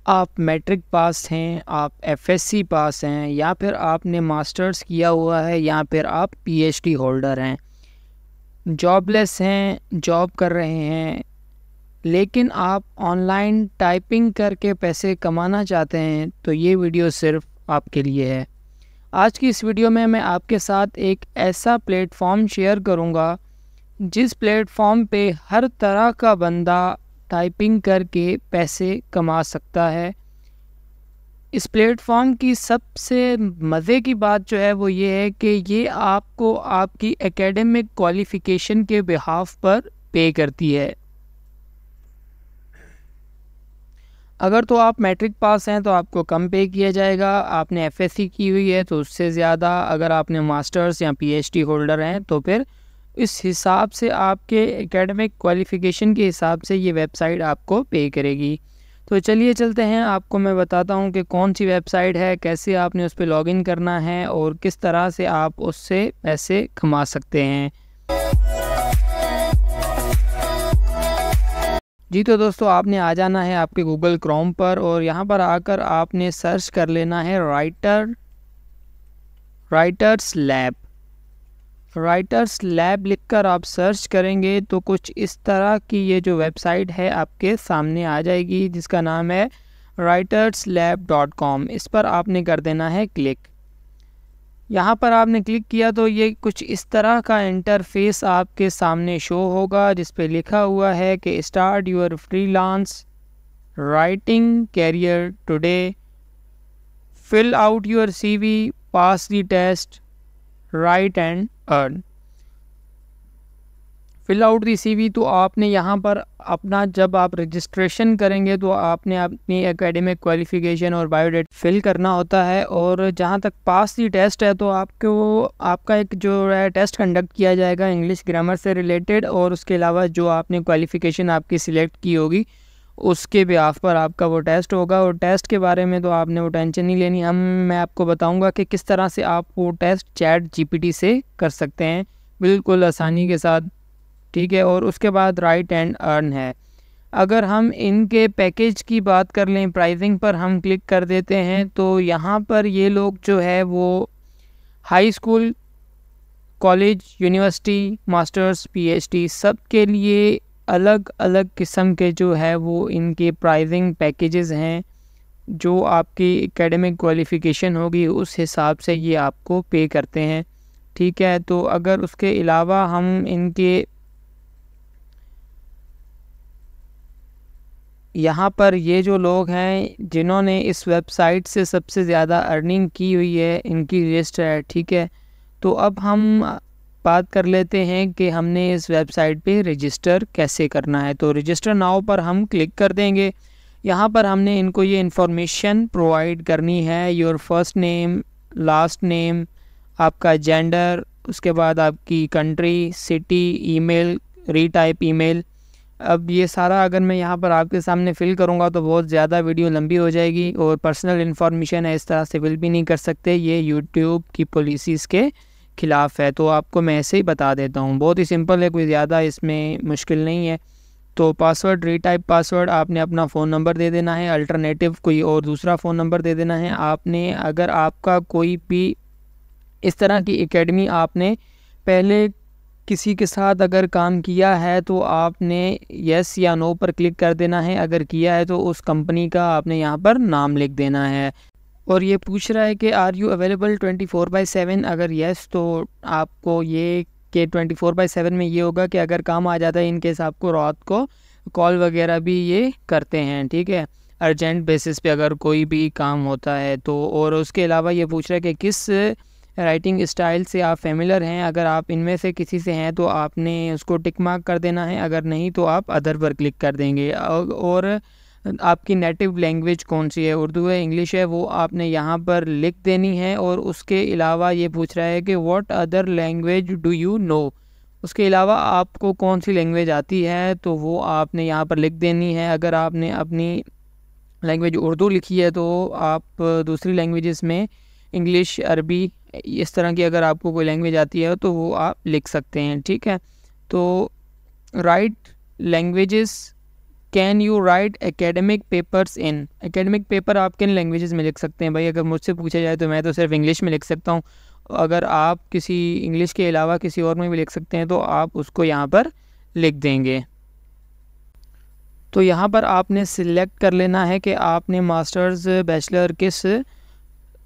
आप matric pass हैं, आप एफएससी पास हैं, या फिर आपने मास्टर्स किया हुआ है, या फिर आप पीएचडी होल्डर हैं, जॉबलेस हैं, जॉब कर रहे हैं, लेकिन आप ऑनलाइन टाइपिंग करके पैसे कमाना चाहते हैं, तो ये वीडियो सिर्फ आपके लिए है। आज की इस वीडियो में मैं आपके साथ एक ऐसा प्लेटफॉर्म शेयर करूँगा जिस प्लेटफॉर्म पे हर तरह का बंदा टाइपिंग करके पैसे कमा सकता है। इस प्लेटफॉर्म की सबसे मज़े की बात जो है वो ये है कि ये आपको आपकी एकेडमिक क्वालिफ़िकेशन के बिहाफ पर पे करती है। अगर तो आप मैट्रिक पास हैं तो आपको कम पे किया जाएगा, आपने एफएससी की हुई है तो उससे ज़्यादा, अगर आपने मास्टर्स या पीएचडी होल्डर हैं तो फिर इस हिसाब से आपके एकेडमिक क्वालिफ़िकेशन के हिसाब से ये वेबसाइट आपको पे करेगी। तो चलिए चलते हैं, आपको मैं बताता हूँ कि कौन सी वेबसाइट है, कैसे आपने उस पर लॉगिन करना है और किस तरह से आप उससे पैसे कमा सकते हैं। जी तो दोस्तों, आपने आ जाना है आपके गूगल क्रोम पर और यहाँ पर आकर आपने सर्च कर लेना है राइटर्स लैब लिखकर आप सर्च करेंगे तो कुछ इस तरह की ये जो वेबसाइट है आपके सामने आ जाएगी, जिसका नाम है writerslab.com। इस पर आपने कर देना है क्लिक। यहाँ पर आपने क्लिक किया तो ये कुछ इस तरह का इंटरफेस आपके सामने शो होगा, जिस पे लिखा हुआ है कि start your freelance writing career today, fill out your CV, pass the test, write and earn. Fill out the CV, तो आपने यहाँ पर अपना, जब आप रजिस्ट्रेशन करेंगे तो आपने अपनी एकेडमिक क्वालिफ़िकेशन और बायोडेटा फिल करना होता है। और जहाँ तक पास दी टेस्ट है तो आपका एक जो है टेस्ट कंडक्ट किया जाएगा इंग्लिश ग्रामर से रिलेटेड, और उसके अलावा जो आपने क्वालिफ़िकेशन आपकी सिलेक्ट की होगी उसके बिहाफ पर आपका वो टेस्ट होगा। और टेस्ट के बारे में तो आपने वो टेंशन नहीं लेनी, मैं आपको बताऊंगा कि किस तरह से आप वो टेस्ट चैट जीपीटी से कर सकते हैं बिल्कुल आसानी के साथ, ठीक है। और उसके बाद राइट एंड अर्न है। अगर हम इनके पैकेज की बात कर लें, प्राइसिंग पर हम क्लिक कर देते हैं तो यहाँ पर ये लोग जो है वो high school, college, university, masters, PhD सब के लिए अलग अलग किस्म के जो है वो इनके प्राइसिंग पैकेजेस हैं। जो आपकी एकेडमिक क्वालिफ़िकेशन होगी उस हिसाब से ये आपको पे करते हैं, ठीक है। तो अगर उसके अलावा हम इनके यहाँ पर ये जो लोग हैं जिन्होंने इस वेबसाइट से सबसे ज़्यादा अर्निंग की हुई है, इनकी लिस्ट है, ठीक है। तो अब हम बात कर लेते हैं कि हमने इस वेबसाइट पे रजिस्टर कैसे करना है। तो रजिस्टर नाउ पर हम क्लिक कर देंगे। यहाँ पर हमने इनको ये इन्फॉर्मेशन प्रोवाइड करनी है, your first name, last name, आपका जेंडर, उसके बाद आपकी country, city, email, retype email. अब ये सारा अगर मैं यहाँ पर आपके सामने फ़िल करूँगा तो बहुत ज़्यादा वीडियो लंबी हो जाएगी, और पर्सनल इन्फॉर्मेशन है इस तरह से फिल भी नहीं कर सकते, ये यूट्यूब की पॉलिसीज़ के ख़िलाफ़ है। तो आपको मैं ऐसे ही बता देता हूँ, बहुत ही सिंपल है, कोई ज़्यादा इसमें मुश्किल नहीं है। तो पासवर्ड, रीटाइप पासवर्ड, आपने अपना फ़ोन नंबर दे देना है, अल्टरनेटिव कोई और दूसरा फ़ोन नंबर दे देना है आपने। अगर आपका कोई भी इस तरह की एकेडमी आपने पहले किसी के साथ अगर काम किया है तो आपने यस या नो पर क्लिक कर देना है, अगर किया है तो उस कंपनी का आपने यहाँ पर नाम लिख देना है। और ये पूछ रहा है कि आर यू अवेलेबल 24/7, अगर यस तो आपको ये कि 24/7 में ये होगा कि अगर काम आ जाता है इनकेस आपको रात को कॉल वगैरह भी ये करते हैं, ठीक है, अर्जेंट बेसिस पे अगर कोई भी काम होता है तो। और उसके अलावा ये पूछ रहा है कि किस राइटिंग स्टाइल से आप फेमिलर हैं, अगर आप इनमें से किसी से हैं तो आपने उसको टिक मार्क कर देना है, अगर नहीं तो आप अदर पर क्लिक कर देंगे। और आपकी नेटिव लैंग्वेज कौन सी है, उर्दू है, इंग्लिश है, वो आपने यहाँ पर लिख देनी है। और उसके अलावा ये पूछ रहा है कि what other language do you know, उसके अलावा आपको कौन सी लैंग्वेज आती है तो वो आपने यहाँ पर लिख देनी है। अगर आपने अपनी लैंग्वेज उर्दू लिखी है तो आप दूसरी लैंग्वेजेस में इंग्लिश, अरबी, इस तरह की अगर आपको कोई लैंग्वेज आती है तो वो आप लिख सकते हैं, ठीक है। तो right languages can you right academic papers in. Academic paper आप किन लैंग्वेजेस में लिख सकते हैं भाई? अगर मुझसे पूछा जाए तो मैं तो सिर्फ इंग्लिश में लिख सकता हूँ। अगर आप किसी इंग्लिश के अलावा किसी और में भी लिख सकते हैं तो आप उसको यहाँ पर लिख देंगे। तो यहाँ पर आपने सिलेक्ट कर लेना है कि आपने मास्टर्स बैचलर किस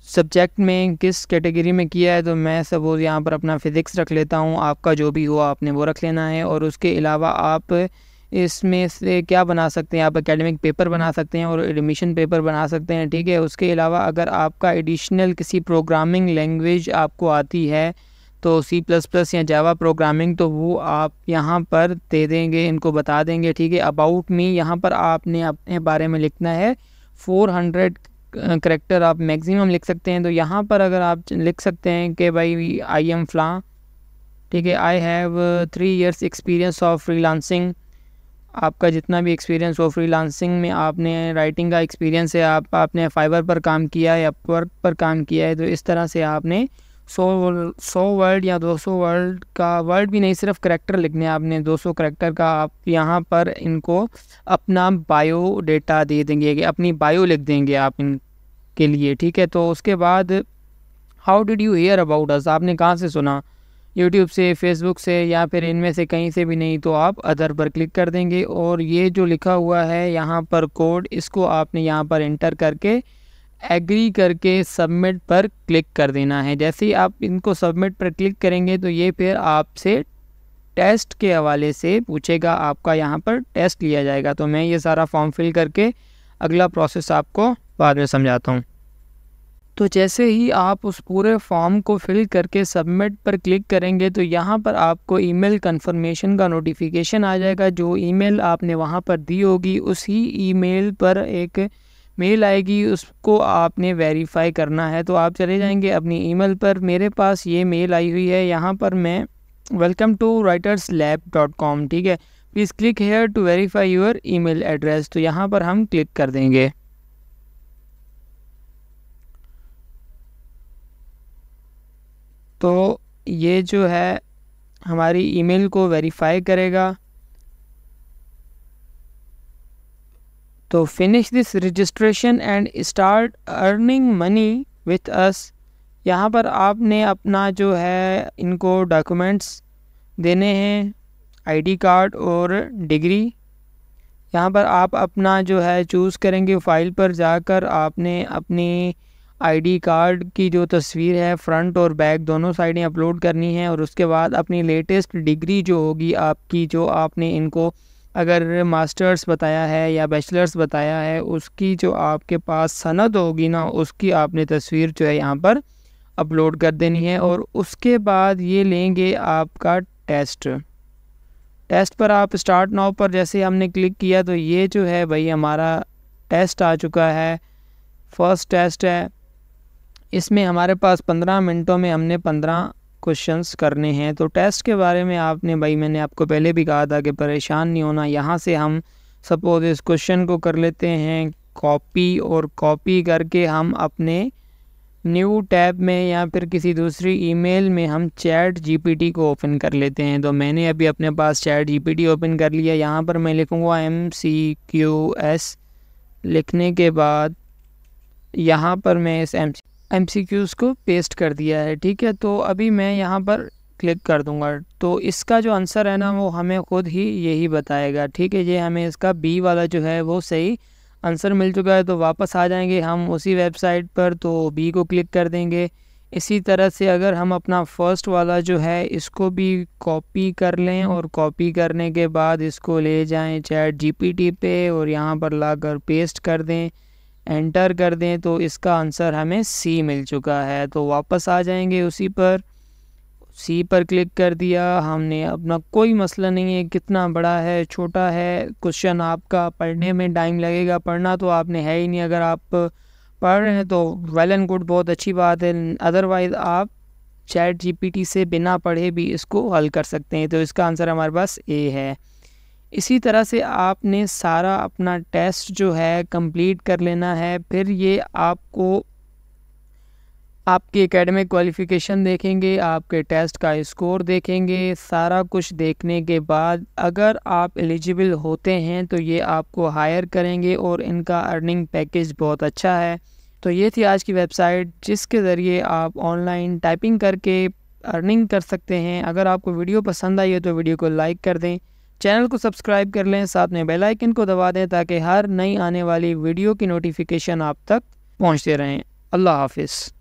सब्जेक्ट में, किस कैटेगरी में किया है। तो मैं सपोज़ यहाँ पर अपना फ़िज़िक्स रख लेता हूँ, आपका जो भी हुआ आपने वो रख लेना है। और उसके अलावा आप इसमें से क्या बना सकते हैं, आप एकेडमिक पेपर बना सकते हैं और एडमिशन पेपर बना सकते हैं, ठीक है। उसके अलावा अगर आपका एडिशनल किसी प्रोग्रामिंग लैंग्वेज आपको आती है तो C++ या जावा प्रोग्रामिंग, तो वो आप यहाँ पर दे देंगे, इनको बता देंगे, ठीक है। अबाउट मी यहाँ पर आपने अपने बारे में लिखना है। 400 करैक्टर आप मैक्सिमम लिख सकते हैं। तो यहाँ पर अगर आप लिख सकते हैं कि भाई आई एम फ्लां, ठीक है, I have 3 years experience of freelancing. आपका जितना भी एक्सपीरियंस हो फ्रीलांसिंग में, आपने राइटिंग का एक्सपीरियंस है, आपने फाइवर पर काम किया है या अपवर्क पर काम किया है, तो इस तरह से आपने 100 वर्ड या 200 वर्ड का, वर्ड भी नहीं सिर्फ करैक्टर लिखने हैं आपने, 200 करैक्टर का आप यहाँ पर इनको अपना बायो डेटा दे देंगे, कि अपनी बायो लिख देंगे आप इनके लिए, ठीक है। तो उसके बाद how did you hear about us, आपने कहाँ से सुना? यूट्यूब से, फेसबुक से, या फिर इनमें से कहीं से भी नहीं तो आप अदर पर क्लिक कर देंगे। और ये जो लिखा हुआ है यहाँ पर कोड, इसको आपने यहाँ पर एंटर करके एग्री करके सबमिट पर क्लिक कर देना है। जैसे ही आप इनको सबमिट पर क्लिक करेंगे तो ये फिर आपसे टेस्ट के हवाले से पूछेगा, आपका यहाँ पर टेस्ट लिया जाएगा। तो मैं ये सारा फॉर्म फिल करके अगला प्रोसेस आपको बाद में समझाता हूँ। तो जैसे ही आप उस पूरे फॉर्म को फिल करके सबमिट पर क्लिक करेंगे तो यहाँ पर आपको ईमेल कंफर्मेशन का नोटिफिकेशन आ जाएगा। जो ईमेल आपने वहाँ पर दी होगी उसी ईमेल पर एक मेल आएगी, उसको आपने वेरीफाई करना है। तो आप चले जाएंगे अपनी ईमेल पर, मेरे पास ये मेल आई हुई है, यहाँ पर मैं वेलकम टू writerslab.com, ठीक है, please click here to verify your email address. तो यहाँ पर हम क्लिक कर देंगे। तो ये जो है हमारी ईमेल को वेरीफाई करेगा। तो finish this registration and start earning money with us. यहाँ पर आपने अपना जो है इनको डॉक्यूमेंट्स देने हैं, आईडी कार्ड और डिग्री। यहाँ पर आप अपना जो है चूज़ करेंगे, फ़ाइल पर जाकर आपने अपनी आईडी कार्ड की जो तस्वीर है फ्रंट और बैक दोनों साइडें अपलोड करनी है। और उसके बाद अपनी लेटेस्ट डिग्री जो होगी आपकी, जो आपने इनको अगर मास्टर्स बताया है या बैचलर्स बताया है, उसकी जो आपके पास सनद होगी ना, उसकी आपने तस्वीर जो है यहाँ पर अपलोड कर देनी है। और उसके बाद ये लेंगे आपका टेस्ट। टेस्ट पर आप स्टार्ट नाउ पर जैसे हमने क्लिक किया तो ये जो है भाई हमारा टेस्ट आ चुका है, फर्स्ट टेस्ट है। इसमें हमारे पास 15 मिनटों में हमने 15 क्वेश्चंस करने हैं। तो टेस्ट के बारे में आपने भाई, मैंने आपको पहले भी कहा था कि परेशान नहीं होना। यहाँ से हम सपोज इस क्वेश्चन को कर लेते हैं कॉपी, और कॉपी करके हम अपने न्यू टैब में या फिर किसी दूसरी ईमेल में हम चैट जीपीटी को ओपन कर लेते हैं। तो मैंने अभी अपने पास चैट जीपीटी ओपन कर लिया। यहाँ पर मैं लिखूँगा MCQS। लिखने के बाद यहाँ पर मैं इस MCQs को पेस्ट कर दिया है, ठीक है। तो अभी मैं यहाँ पर क्लिक कर दूँगा तो इसका जो आंसर है ना वो हमें खुद ही यही बताएगा, ठीक है। ये हमें इसका B वाला जो है वो सही आंसर मिल चुका है। तो वापस आ जाएंगे हम उसी वेबसाइट पर, तो B को क्लिक कर देंगे। इसी तरह से अगर हम अपना फर्स्ट वाला जो है इसको भी कॉपी कर लें, और कॉपी करने के बाद इसको ले जाएं चैट जीपीटी पे और यहाँ पर लाकर पेस्ट कर दें, एंटर कर दें, तो इसका आंसर हमें C मिल चुका है। तो वापस आ जाएंगे उसी पर, C पर क्लिक कर दिया हमने। अपना कोई मसला नहीं है कितना बड़ा है छोटा है क्वेश्चन, आपका पढ़ने में टाइम लगेगा, पढ़ना तो आपने है ही नहीं। अगर आप पढ़ रहे हैं तो वेल एंड गुड, बहुत अच्छी बात है। अदरवाइज़ आप चैट जीपीटी से बिना पढ़े भी इसको हल कर सकते हैं। तो इसका आंसर हमारे पास A है। इसी तरह से आपने सारा अपना टेस्ट जो है कंप्लीट कर लेना है। फिर ये आपको आपकी एकेडमिक क्वालिफ़िकेशन देखेंगे, आपके टेस्ट का स्कोर देखेंगे। सारा कुछ देखने के बाद अगर आप एलिजिबल होते हैं तो ये आपको हायर करेंगे और इनका अर्निंग पैकेज बहुत अच्छा है। तो ये थी आज की वेबसाइट जिसके ज़रिए आप ऑनलाइन टाइपिंग करके अर्निंग कर सकते हैं। अगर आपको वीडियो पसंद आई है तो वीडियो को लाइक कर दें, चैनल को सब्सक्राइब कर लें, साथ में बेल आइकन को दबा दें ताकि हर नई आने वाली वीडियो की नोटिफिकेशन आप तक पहुंचते रहें। अल्लाह हाफ़िज़।